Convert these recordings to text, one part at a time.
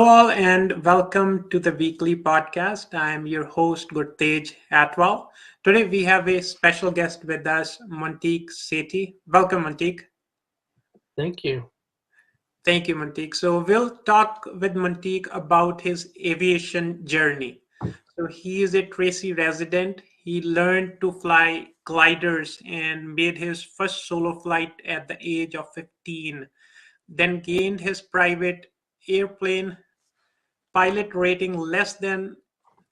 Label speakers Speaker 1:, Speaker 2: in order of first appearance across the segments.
Speaker 1: Hello, all, and welcome to the weekly podcast. I'm your host, Gurtej Atwal. Today, we have a special guest with us, Monteek Sethi. Welcome, Monteek.
Speaker 2: Thank you.
Speaker 1: Thank you, Monteek. So, we'll talk with Monteek about his aviation journey. So, he is a Tracy resident. He learned to fly gliders and made his first solo flight at the age of 15, then gained his private airplane pilot rating less than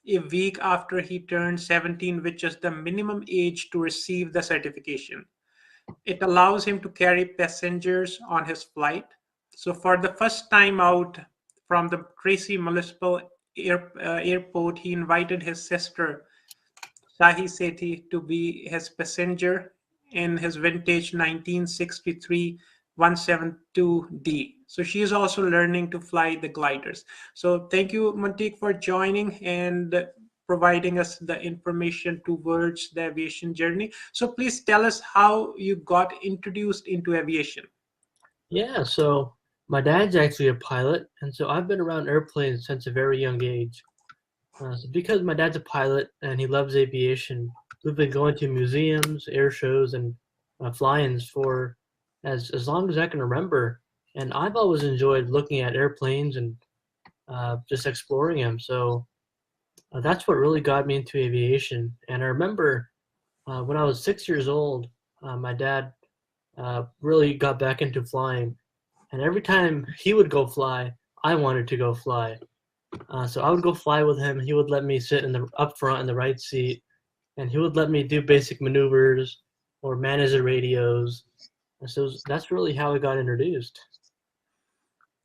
Speaker 1: a week after he turned 17, which is the minimum age to receive the certification. It allows him to carry passengers on his flight. So, for the first time out from the Tracy Municipal Airport, he invited his sister, Sahi Sethi, to be his passenger in his vintage 1963 172D. So she is also learning to fly the gliders. So thank you, Monteek, for joining and providing us the information towards the aviation journey. So please tell us how you got introduced into aviation.
Speaker 2: Yeah, so my dad's actually a pilot, and so I've been around airplanes since a very young age. So because my dad's a pilot and he loves aviation, we've been going to museums, air shows, and fly-ins for as long as I can remember. And I've always enjoyed looking at airplanes and just exploring them. So that's what really got me into aviation. And I remember when I was 6 years old, my dad really got back into flying. And every time he would go fly, I wanted to go fly. So I would go fly with him. He would let me sit in the up front in the right seat, and he would let me do basic maneuvers or manage the radios. And so that's really how I got introduced.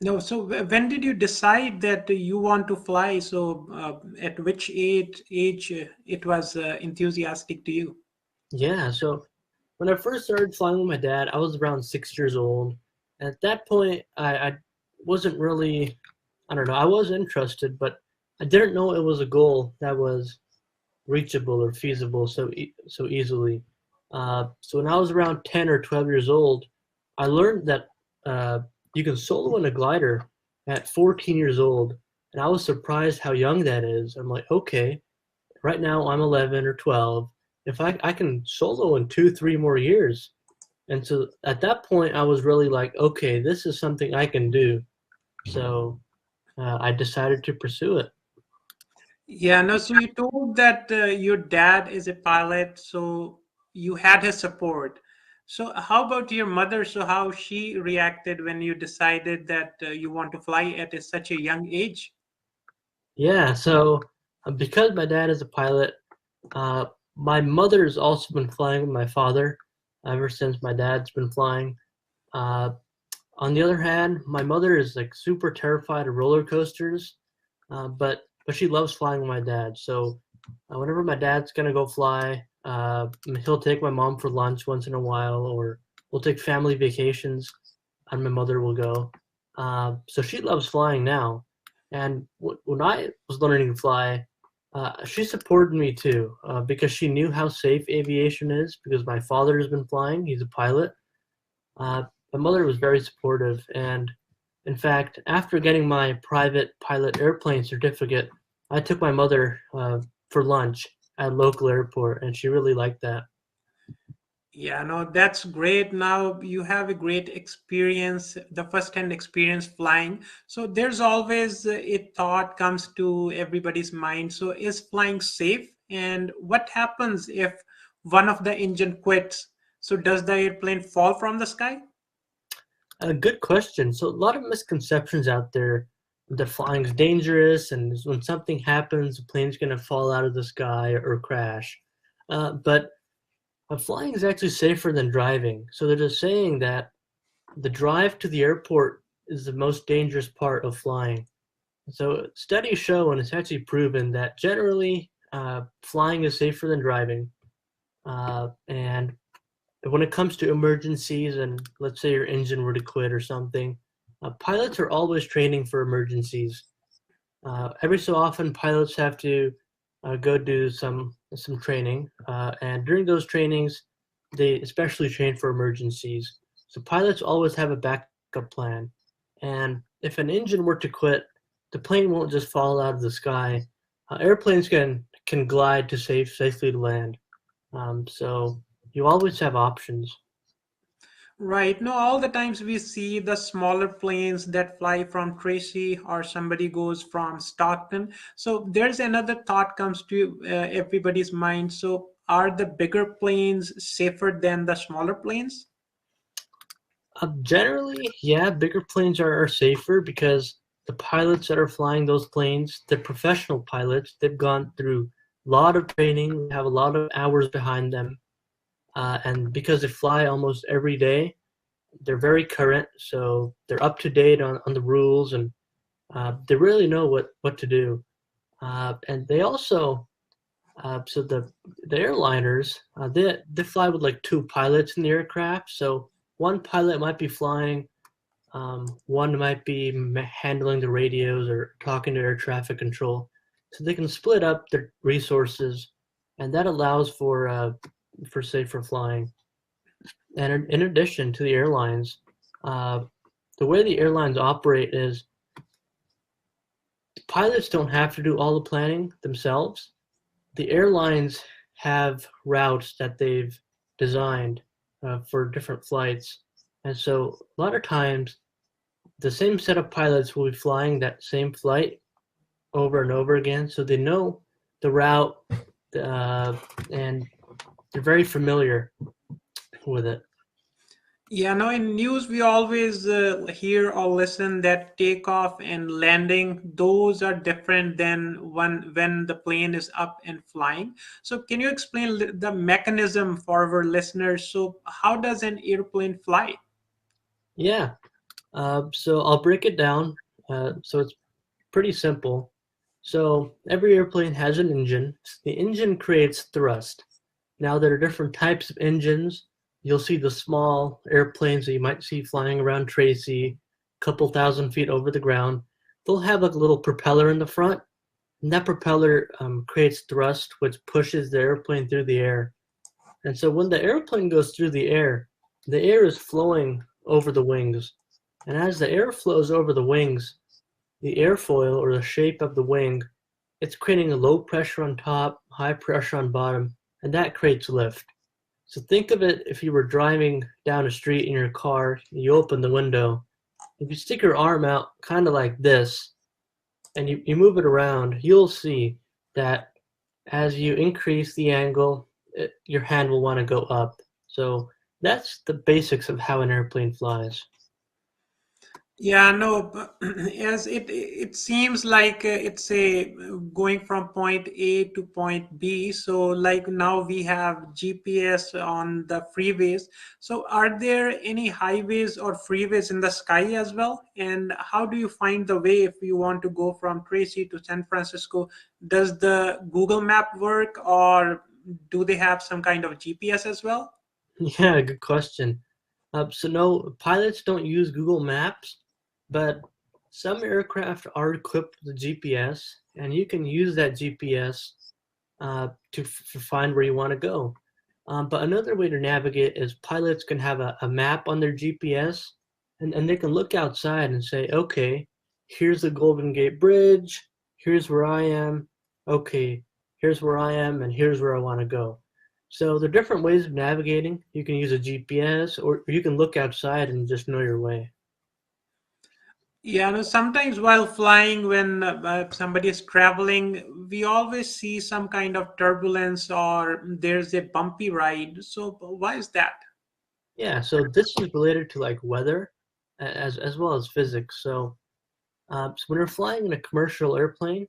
Speaker 1: No, so when did you decide that you want to fly? So at which age it was enthusiastic to you?
Speaker 2: Yeah. So when I first started flying with my dad, I was around 6 years old. At that point, I wasn't really, I don't know, I was interested, but I didn't know it was a goal that was reachable or feasible so easily. So when I was around 10 or 12 years old, I learned that uh, you can solo in a glider at 14 years old, and I was surprised how young that is. I'm like, okay, right now I'm 11 or 12. If I can solo in 2, 3 more years, and so at that point I was really like, okay, this is something I can do. So I decided to pursue it.
Speaker 1: Yeah, no, so you told that your dad is a pilot, so you had his support. So how about your mother? So how she reacted when you decided that you want to fly at such a young age?
Speaker 2: Yeah, so because my dad is a pilot, uh, my mother's also been flying with my father ever since my dad's been flying. Uh, on the other hand, my mother is like super terrified of roller coasters, but she loves flying with my dad. So whenever my dad's gonna go fly, he'll take my mom for lunch once in a while, or we'll take family vacations, and my mother will go. So she loves flying now, and when I was learning to fly, she supported me too because she knew how safe aviation is. Because my father has been flying; he's a pilot. Uh, my mother was very supportive, and in fact, after getting my private pilot airplane certificate, I took my mother for lunch at a local airport, and she really liked that.
Speaker 1: Yeah, no, that's great. Now you have a great experience, the first-hand experience flying. So there's always a thought comes to everybody's mind. So is flying safe? And what happens if one of the engine quits? So does the airplane fall from the sky?
Speaker 2: A good question. So a lot of misconceptions out there that flying is dangerous, and when something happens, the plane's going to fall out of the sky or crash. But flying is actually safer than driving. So there's a saying that the drive to the airport is the most dangerous part of flying. So studies show, and it's actually proven, that generally flying is safer than driving. And when it comes to emergencies, and let's say your engine were to quit or something, pilots are always training for emergencies. Every so often, pilots have to go do some training, and during those trainings, they especially train for emergencies. So pilots always have a backup plan, and if an engine were to quit, the plane won't just fall out of the sky. Airplanes can glide to safely to land. So you always have options.
Speaker 1: Right. No, all the times we see the smaller planes that fly from Tracy or somebody goes from Stockton. So there's another thought comes to everybody's mind. So are the bigger planes safer than the smaller planes?
Speaker 2: Generally, yeah, bigger planes are safer because the pilots that are flying those planes, they're professional pilots. They've gone through a lot of training, they have a lot of hours behind them. And because they fly almost every day, they're very current, so they're up to date on the rules, and they really know what to do. And they also, so the airliners, they fly with like two pilots in the aircraft. So one pilot might be flying, one might be handling the radios or talking to air traffic control. So they can split up their resources, and that allows for safer flying. And in addition to the airlines, uh, the way the airlines operate is pilots don't have to do all the planning themselves. The airlines have routes that they've designed for different flights. And so a lot of times, the same set of pilots will be flying that same flight over and over again. So they know the route uh, and they're very familiar with it.
Speaker 1: Yeah, no, in news we always hear or listen that takeoff and landing, those are different than when the plane is up and flying. So can you explain the mechanism for our listeners? So how does an airplane fly?
Speaker 2: Yeah. So I'll break it down. So it's pretty simple. So every airplane has an engine. The engine creates thrust. Now there are different types of engines. You'll see the small airplanes that you might see flying around Tracy, a couple thousand feet over the ground. They'll have like a little propeller in the front, and that propeller creates thrust, which pushes the airplane through the air. And so when the airplane goes through the air is flowing over the wings. And as the air flows over the wings, the airfoil or the shape of the wing, it's creating a low pressure on top, high pressure on bottom, and that creates lift. So think of it if you were driving down a street in your car, you open the window. If you stick your arm out kind of like this and you move it around, you'll see that as you increase the angle, your hand will want to go up. So that's the basics of how an airplane flies.
Speaker 1: Yeah, no, as it seems like it's a going from point A to point B. So like now we have GPS on the freeways. So are there any highways or freeways in the sky as well? And how do you find the way if you want to go from Tracy to San Francisco? Does the Google Map work, or do they have some kind of GPS as well?
Speaker 2: Yeah, good question. So no, pilots don't use Google Maps, but some aircraft are equipped with GPS, and you can use that GPS to find where you want to go. But another way to navigate is pilots can have a map on their GPS, and they can look outside and say, okay, here's the Golden Gate Bridge, here's where I am, okay, here's where I am, and here's where I want to go. So there are different ways of navigating. You can use a GPS, or you can look outside and just know your way.
Speaker 1: Yeah, no, sometimes while flying, when somebody is traveling, we always see some kind of turbulence or there's a bumpy ride. So, why is that?
Speaker 2: Yeah, so this is related to like weather as well as physics. So when you're flying in a commercial airplane,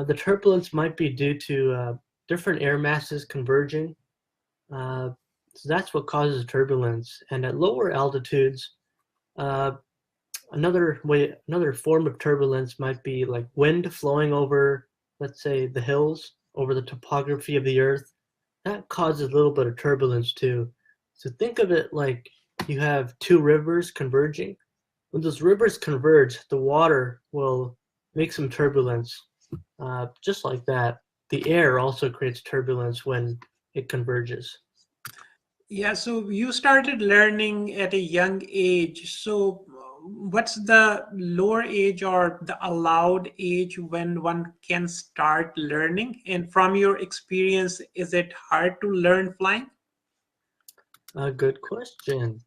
Speaker 2: the turbulence might be due to different air masses converging. Uh, so that's what causes turbulence. And at lower altitudes, uh, another form of turbulence might be like wind flowing over, let's say, the hills, over the topography of the Earth. That causes a little bit of turbulence too. So think of it like you have two rivers converging. When those rivers converge, the water will make some turbulence. Just like that, the air also creates turbulence when it converges.
Speaker 1: Yeah, so you started learning at a young age. So, what's the lower age or the allowed age when one can start learning? And from your experience, is it hard to learn flying?
Speaker 2: A good question.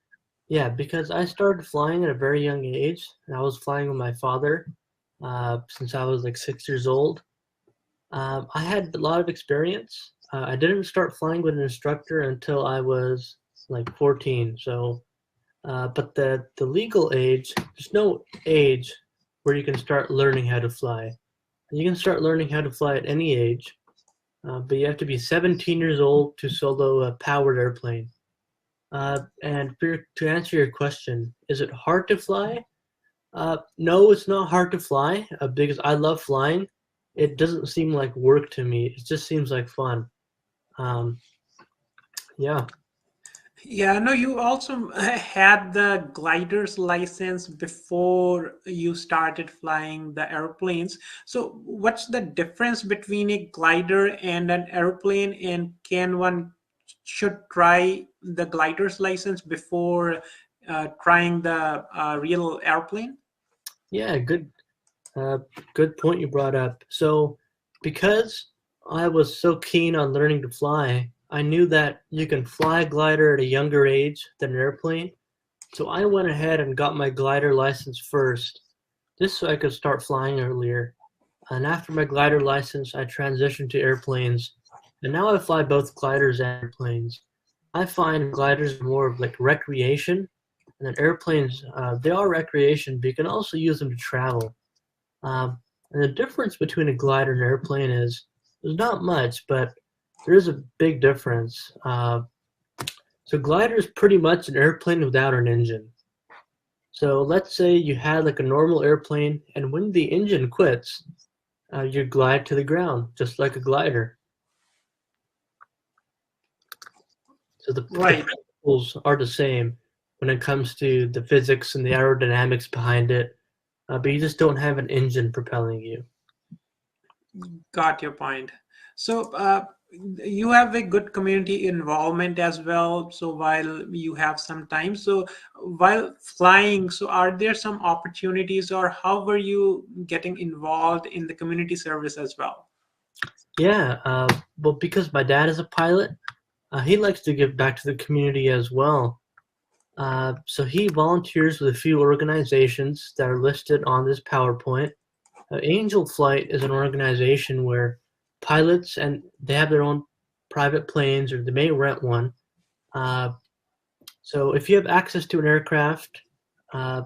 Speaker 2: Yeah, because I started flying at a very young age, and I was flying with my father since I was like 6 years old. I had a lot of experience. I didn't start flying with an instructor until I was like 14. So, but the legal age, there's no age where you can start learning how to fly. You can start learning how to fly at any age, but you have to be 17 years old to solo a powered airplane. And to answer your question, is it hard to fly? No, it's not hard to fly because I love flying. It doesn't seem like work to me. It just seems like fun. Um, yeah.
Speaker 1: Yeah, no, you also had the glider's license before you started flying the airplanes. So, what's the difference between a glider and an airplane? And can one should try the glider's license before trying the real airplane?
Speaker 2: Yeah, uh, good point you brought up. So, because I was so keen on learning to fly, I knew that you can fly a glider at a younger age than an airplane. So I went ahead and got my glider license first, just so I could start flying earlier. And after my glider license, I transitioned to airplanes, and now I fly both gliders and airplanes. I find gliders are more of like recreation, and then airplanes, they are recreation, but you can also use them to travel. And the difference between a glider and an airplane is there's not much, but there is a big difference. So glider is pretty much an airplane without an engine. So let's say you had like a normal airplane, and when the engine quits, you glide to the ground, just like a glider. So the
Speaker 1: Right.
Speaker 2: principles are the same when it comes to the physics and the aerodynamics behind it, but you just don't have an engine propelling you.
Speaker 1: Got your point. So, you have a good community involvement as well. So, while you have some time, so while flying, so are there some opportunities, or how were you getting involved in the community service as well?
Speaker 2: Yeah, well, because my dad is a pilot, he likes to give back to the community as well. So he volunteers with a few organizations that are listed on this PowerPoint. Angel Flight is an organization where pilots and they have their own private planes or they may rent one. Uh, so if you have access to an aircraft, uh,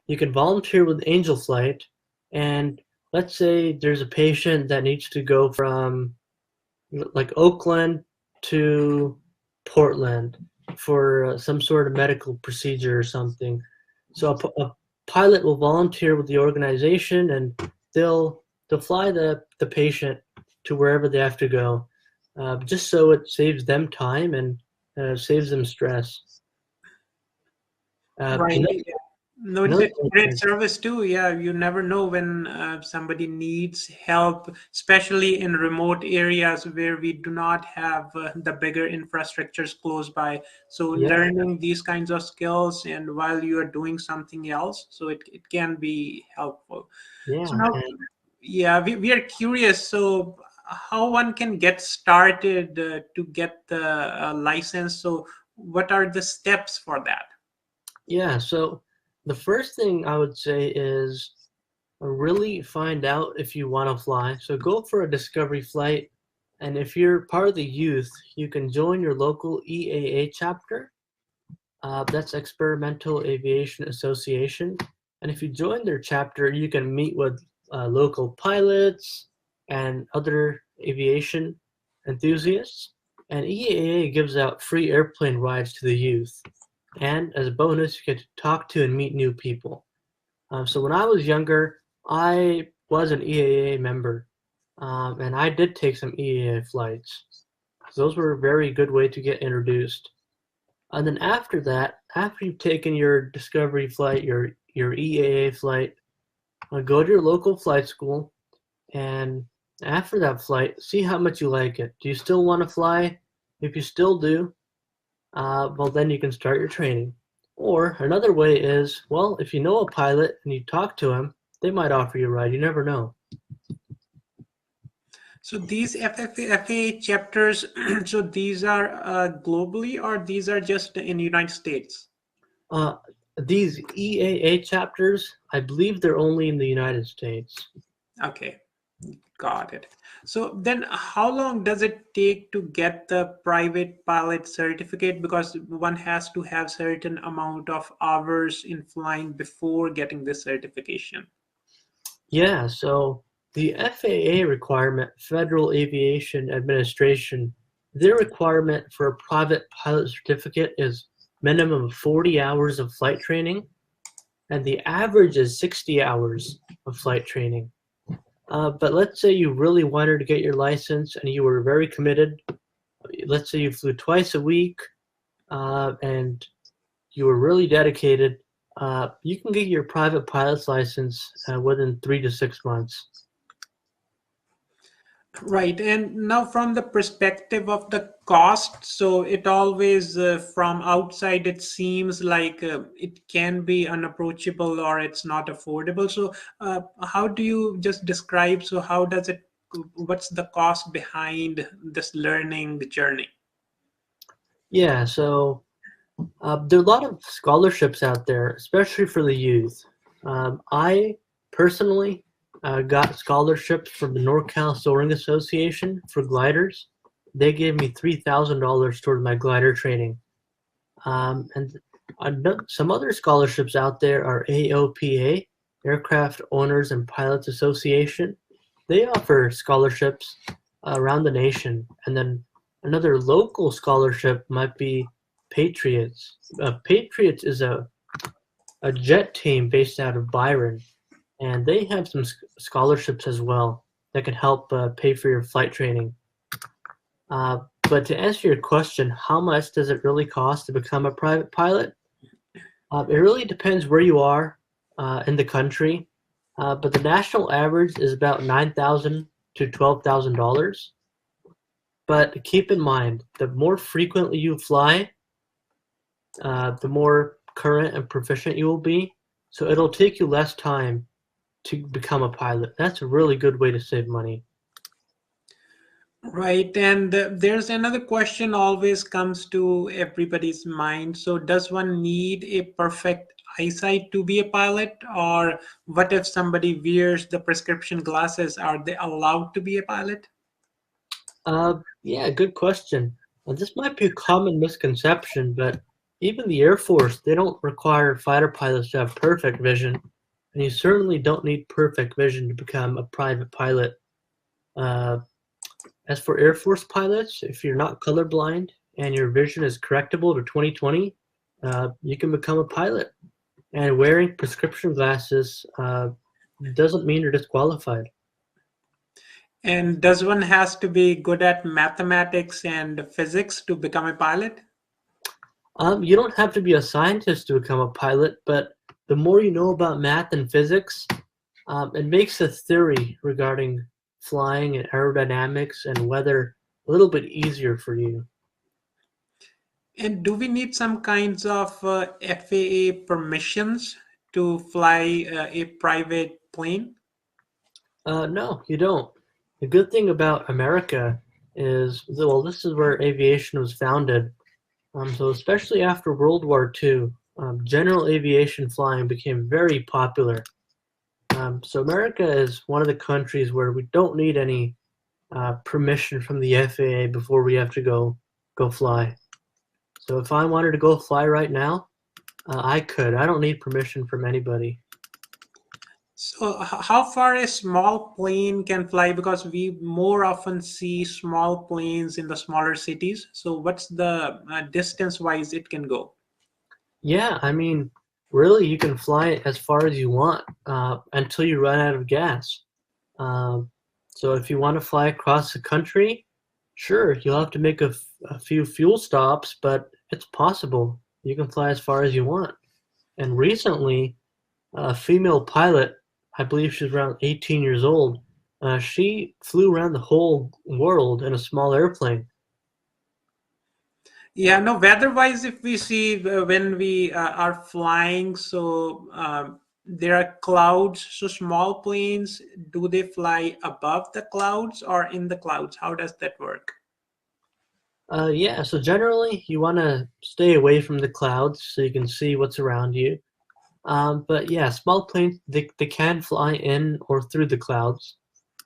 Speaker 2: you can volunteer with Angel Flight. And let's say there's a patient that needs to go from like Oakland to Portland for some sort of medical procedure or something. So a pilot will volunteer with the organization, and they'll fly the patient to wherever they have to go, just so it saves them time and saves them stress.
Speaker 1: Right.
Speaker 2: Another,
Speaker 1: Yeah. No, it's
Speaker 2: another
Speaker 1: a great service too. Yeah, you never know when somebody needs help, especially in remote areas where we do not have the bigger infrastructures close by. So
Speaker 2: yeah,
Speaker 1: learning these kinds of skills and while you are doing something else, so it can be helpful. So
Speaker 2: yeah,
Speaker 1: now,
Speaker 2: and
Speaker 1: yeah, we are curious. So how one can get started to get the license? So what are the steps for that?
Speaker 2: yeah. So the first thing I would say is really find out if you want to fly. So go for a discovery flight. And if you're part of the youth, you can join your local EAA chapter. That's Experimental Aviation Association. And if you join their chapter, you can meet with local pilots and other aviation enthusiasts. And EAA gives out free airplane rides to the youth. And as a bonus, you get to talk to and meet new people. So when I was younger, I was an EAA member, and I did take some EAA flights. Those were a very good way to get introduced. And then after that, after you've taken your discovery flight, your EAA flight, go to your local flight school, and after that flight, see how much you like it. Do you still want to fly? If you still do, well then you can start your training. Or another way is, well, if you know a pilot and you talk to him, they might offer you a ride. You never know.
Speaker 1: So these FAA chapters, so these are globally, or these are just in United States?
Speaker 2: Uh, these EAA chapters, I believe they're only in the United States.
Speaker 1: Okay, got it. So then how long does it take to get the private pilot certificate? Because one has to have certain amount of hours in flying before getting this certification.
Speaker 2: Yeah, so the FAA requirement, Federal Aviation Administration, their requirement for a private pilot certificate is minimum of 40 hours of flight training, and the average is 60 hours of flight training. But let's say you really wanted to get your license and you were very committed. Let's say you flew twice a week and you were really dedicated. You can get your private pilot's license within 3 to 6 months.
Speaker 1: Right. And now from the perspective of the cost, so it always from outside it seems like it can be unapproachable or it's not affordable. So how do you just describe, so how does it, what's the cost behind this learning journey?
Speaker 2: Yeah, so there are a lot of scholarships out there, especially for the youth. I personally got scholarships from the NorCal Soaring Association for gliders. They gave me $3,000 toward my glider training. And some other scholarships out there are AOPA, Aircraft Owners and Pilots Association. They offer scholarships around the nation. And then another local scholarship might be Patriots. Patriots is a jet team based out of Byron, and they have some scholarships as well that can help pay for your flight training. But to answer your question, how much does it really cost to become a private pilot? It really depends where you are in the country, but the national average is about $9,000 to $12,000. But keep in mind, the more frequently you fly, the more current and proficient you will be. So it'll take you less time to become a pilot. That's a really good way to save money.
Speaker 1: Right, and there's another question always comes to everybody's mind. So, does one need a perfect eyesight to be a pilot, or what if somebody wears the prescription glasses? Are they allowed to be a pilot?
Speaker 2: Yeah, good question. This might be a common misconception, but even the Air Force, they don't require fighter pilots to have perfect vision, and you certainly don't need perfect vision to become a private pilot. Uh, as for Air Force pilots, if you're not colorblind and your vision is correctable to 20/20, you can become a pilot. And wearing prescription glasses doesn't mean you're disqualified.
Speaker 1: And does one has to be good at mathematics and physics to become a pilot?
Speaker 2: You don't have to be a scientist to become a pilot, but the more you know about math and physics, it makes the theory regarding flying and aerodynamics and weather a little bit easier for you.
Speaker 1: And do we need some kinds of FAA permissions to fly a private plane?
Speaker 2: No, you don't. The good thing about America is, well, this is where aviation was founded. So especially after World War II, general aviation flying became very popular. So America is one of the countries where we don't need any permission from the FAA before we have to go fly. So if I wanted to go fly right now, I could. I don't need permission from anybody.
Speaker 1: So, how far a small plane can fly? Because we more often see small planes in the smaller cities. So, what's the distance wise it can go?
Speaker 2: Yeah, I mean, really, you can fly it as far as you want until you run out of gas. Um, so if you want to fly across the country, sure, you'll have to make a few fuel stops, but it's possible. You can fly as far as you want. And recently, a female pilot, I believe she's around 18 years old, she flew around the whole world in a small airplane.
Speaker 1: Yeah, no, weather-wise, if we see when we are flying, so there are clouds, so small planes, do they fly above the clouds or in the clouds? How does that work?
Speaker 2: Yeah, so generally you want to stay away from the clouds so you can see what's around you. But yeah, small planes they can fly in or through the clouds.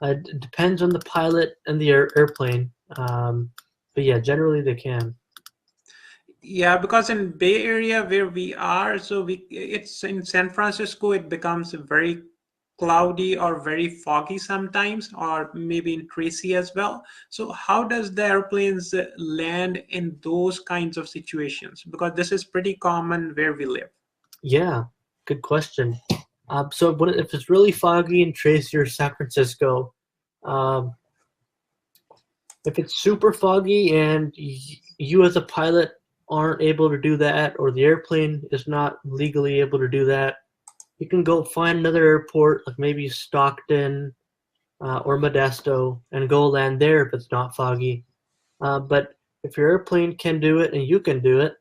Speaker 2: It depends on the pilot and the airplane. But yeah, generally they can.
Speaker 1: Yeah, because in Bay Area where we are, so we it's in San Francisco, it becomes very cloudy or very foggy sometimes, or maybe in Tracy as well. So how does the airplanes land in those kinds of situations? Because this is pretty common where we live.
Speaker 2: Yeah, good question. So if it's really foggy in Tracy or San Francisco, um, if it's super foggy and you as a pilot aren't able to do that, or the airplane is not legally able to do that, you can go find another airport, like maybe Stockton or Modesto, and go land there if it's not foggy. But if your airplane can do it and you can do it,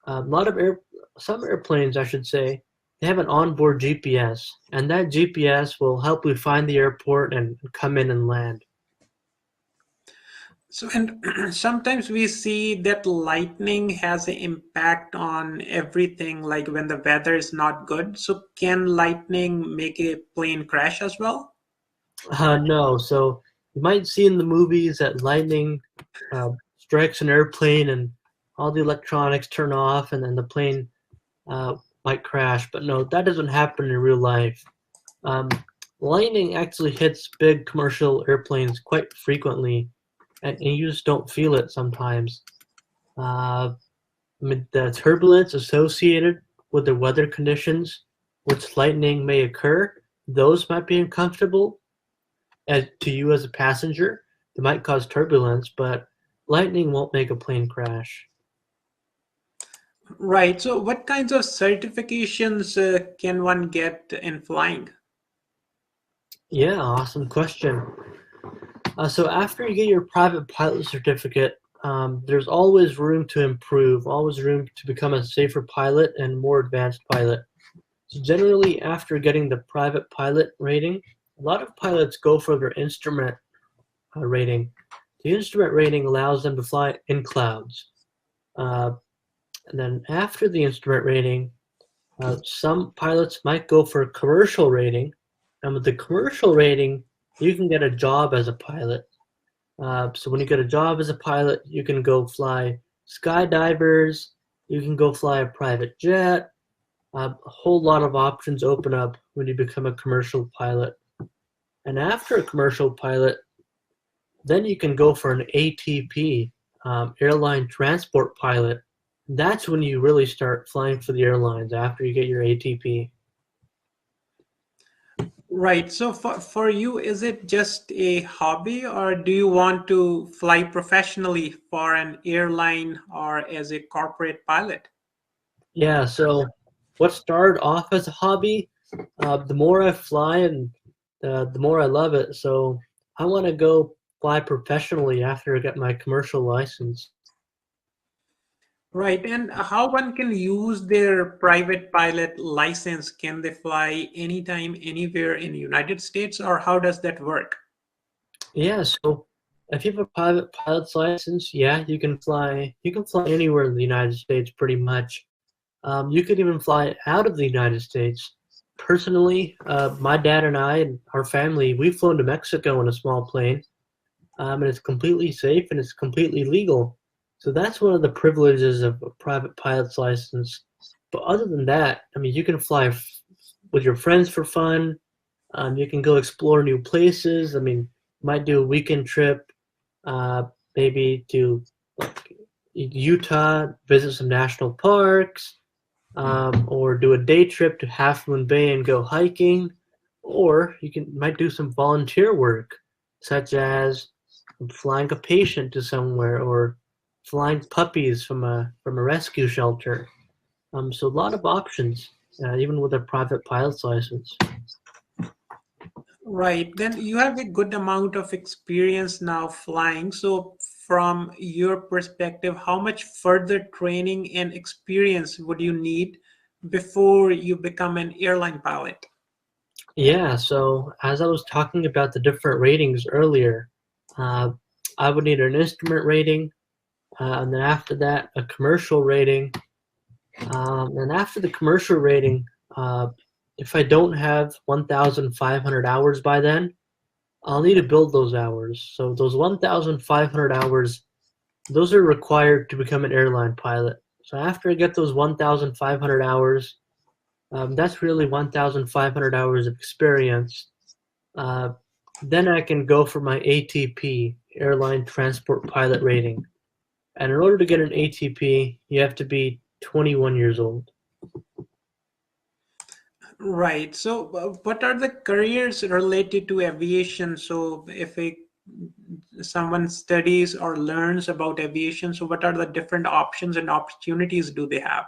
Speaker 2: a lot of some airplanes, I should say, they have an onboard GPS, and that GPS will help you find the airport and come in and land.
Speaker 1: So, and sometimes we see that lightning has an impact on everything, like when the weather is not good. So, can lightning make a plane crash as well?
Speaker 2: No, so you might see in the movies that lightning strikes an airplane and all the electronics turn off, and then the plane uh, might crash. But no, that doesn't happen in real life. Um, Lightning actually hits big commercial airplanes quite frequently, and you just don't feel it sometimes. Uh, I mean, the turbulence associated with the weather conditions which lightning may occur, those might be uncomfortable to you as a passenger. They might cause turbulence, but lightning won't make a plane crash.
Speaker 1: Right. So, what kinds of certifications can one get in flying?
Speaker 2: Yeah, awesome question. So after you get your private pilot certificate, there's always room to improve, always room to become a safer pilot and more advanced pilot. So generally, after getting the private pilot rating, a lot of pilots go for their instrument rating. The instrument rating allows them to fly in clouds. Uh, and then after the instrument rating, some pilots might go for a commercial rating. And with the commercial rating, you can get a job as a pilot. So when you get a job as a pilot, you can go fly skydivers, you can go fly a private jet. A whole lot of options open up when you become a commercial pilot. And after a commercial pilot, then you can go for an ATP, airline transport pilot. That's when you really start flying for the airlines after you get your ATP.
Speaker 1: Right. So, for you, is it just a hobby, or do you want to fly professionally for an airline or as a corporate pilot?
Speaker 2: Yeah, so what started off as a hobby, the more I fly and the more I love it. So I want to go fly professionally after I get my commercial license.
Speaker 1: Right. And how one can use their private pilot license? Can they fly anytime, anywhere in the United States, or how does that work?
Speaker 2: Yeah, so if you have a private pilot's license, yeah, you can fly. You can fly anywhere in the United States, pretty much. You could even fly out of the United States. Personally, my dad and I and our family, we've flown to Mexico in a small plane, and it's completely safe and it's completely legal. So that's one of the privileges of a private pilot's license. But other than that, I mean, you can fly with your friends for fun. You can go explore new places. I mean, you might do a weekend trip, uh, maybe to like Utah, visit some national parks, or do a day trip to Half Moon Bay and go hiking, or you might do some volunteer work, such as flying a patient to somewhere or flying puppies from a rescue shelter. So a lot of options, even with a private pilot's license.
Speaker 1: Right. Then you have a good amount of experience now flying. So, from your perspective, how much further training and experience would you need before you become an airline pilot?
Speaker 2: Yeah, so as I was talking about the different ratings earlier, uh, I would need an instrument rating, and then after that, a commercial rating. And after the commercial rating, uh, if I don't have 1,500 hours by then, I'll need to build those hours. So those 1,500 hours, those are required to become an airline pilot. So after I get those 1,500 hours, that's really 1,500 hours of experience. Uh, then I can go for my ATP, Airline Transport Pilot rating. And in order to get an ATP, you have to be 21 years old.
Speaker 1: Right. So, what are the careers related to aviation? So, if someone studies or learns about aviation, so what are the different options and opportunities do they have?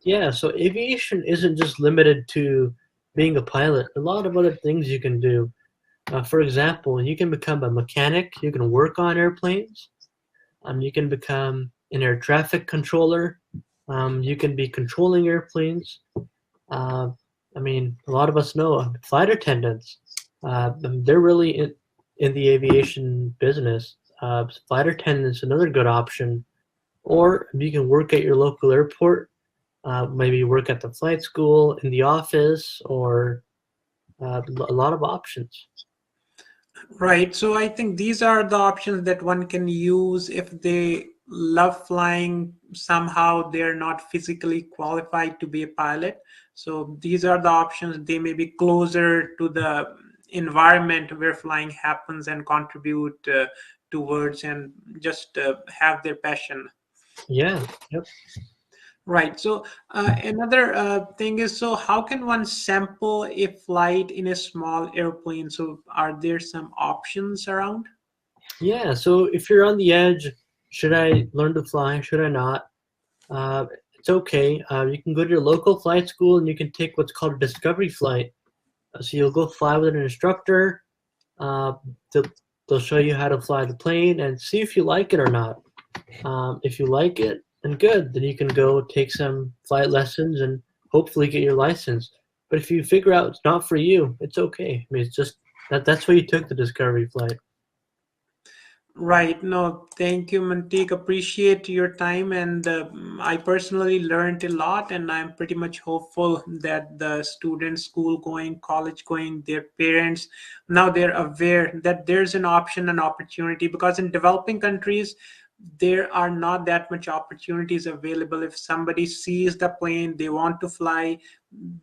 Speaker 2: Yeah, so aviation isn't just limited to being a pilot. A lot of other things you can do. For example, you can become a mechanic. You can work on airplanes. You can become an air traffic controller. You can be controlling airplanes. Uh, I mean, a lot of us know flight attendants. They're really in the aviation business. Flight attendants another good option. Or you can work at your local airport. Maybe work at the flight school, in the office, or a lot of options.
Speaker 1: Right. So I think these are the options that one can use if they love flying. Somehow they're not physically qualified to be a pilot. So these are the options. They may be closer to the environment where flying happens and contribute towards and just have their passion.
Speaker 2: Yeah. Yep.
Speaker 1: Right. So another thing is, so how can one sample a flight in a small airplane? So are there some options around?
Speaker 2: Yeah. So if you're on the edge, should I learn to fly? Should I not? Uh, it's okay. You can go to your local flight school and you can take what's called a discovery flight. So you'll go fly with an instructor. Uh, they'll, they'll show you how to fly the plane and see if you like it or not. If you like it, then good. Then you can go take some flight lessons and hopefully get your license. But if you figure out it's not for you, it's okay. I mean, it's just that's why you took the discovery flight.
Speaker 1: Right. No, thank you, Mantik. Appreciate your time. And I personally learned a lot, and I'm pretty much hopeful that the students, school going, college going, their parents, now they're aware that there's an option and opportunity because in developing countries, there are not that much opportunities available. If somebody sees the plane, they want to fly,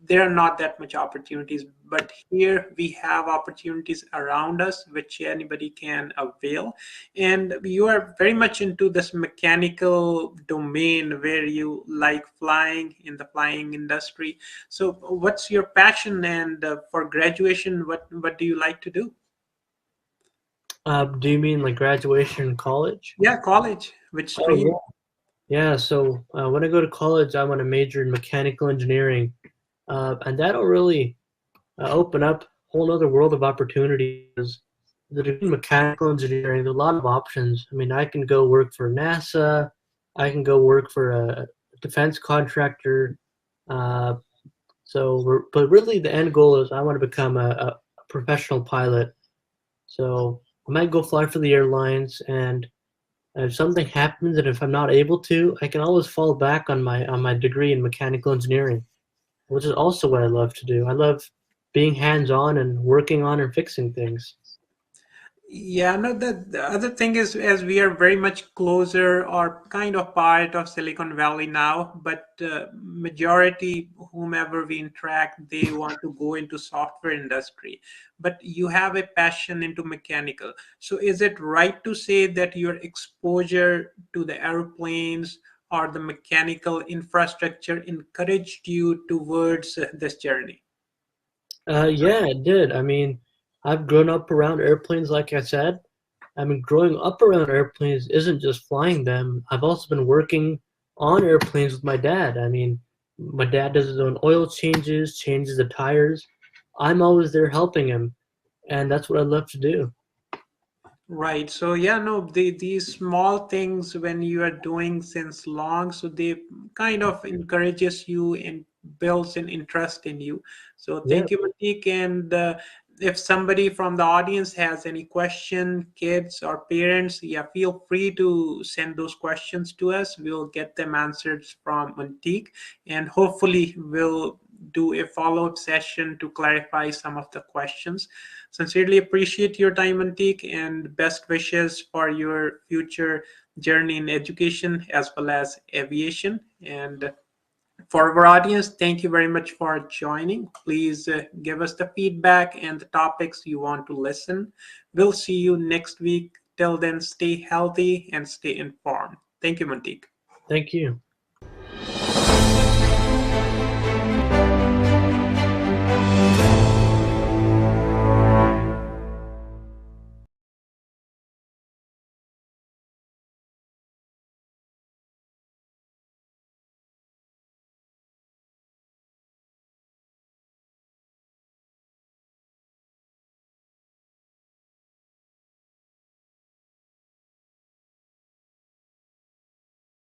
Speaker 1: there are not that much opportunities. But here we have opportunities around us, which anybody can avail. And you are very much into this mechanical domain where you like flying in the flying industry. So what's your passion, and for graduation, what do you like to do?
Speaker 2: Do you mean like graduation in college?
Speaker 1: Yeah, college, which
Speaker 2: Oh
Speaker 1: stream?
Speaker 2: yeah. Yeah. So when I go to college, I want to major in mechanical engineering, and that'll really open up a whole other world of opportunities. The degree in mechanical engineering, there are a lot of options. I mean, I can go work for NASA. I can go work for a defense contractor. Uh, but really, the end goal is I want to become a professional pilot. So I might go fly for the airlines, and if something happens, and if I'm not able to, I can always fall back on my degree in mechanical engineering, which is also what I love to do. I love being hands-on and working on and fixing things.
Speaker 1: Yeah, no, the other thing is, as we are very much closer or kind of part of Silicon Valley now, but majority, whomever we interact, they want to go into software industry. But you have a passion into mechanical. So is it right to say that your exposure to the airplanes or the mechanical infrastructure encouraged you towards this journey?
Speaker 2: Yeah, it did. I mean, I've grown up around airplanes, like I said. I mean, growing up around airplanes isn't just flying them. I've also been working on airplanes with my dad. I mean, my dad does his own oil changes, changes the tires. I'm always there helping him, and that's what I love to do.
Speaker 1: Right. So yeah, no, these small things when you are doing since long, so they kind of encourages you and builds an interest in you. So
Speaker 2: Yeah,
Speaker 1: thank you, Matik. And if somebody from the audience has any question, kids or parents, yeah, feel free to send those questions to us. We'll get them answered from Matik, and hopefully we'll do a follow-up session to clarify some of the questions. Sincerely appreciate your time, Antique, and best wishes for your future journey in education as well as aviation. And for our audience, thank you very much for joining. Please give us the feedback and the topics you want to listen. We'll see you next week. Till then, stay healthy and stay informed. Thank you, Mantik.
Speaker 2: thank you.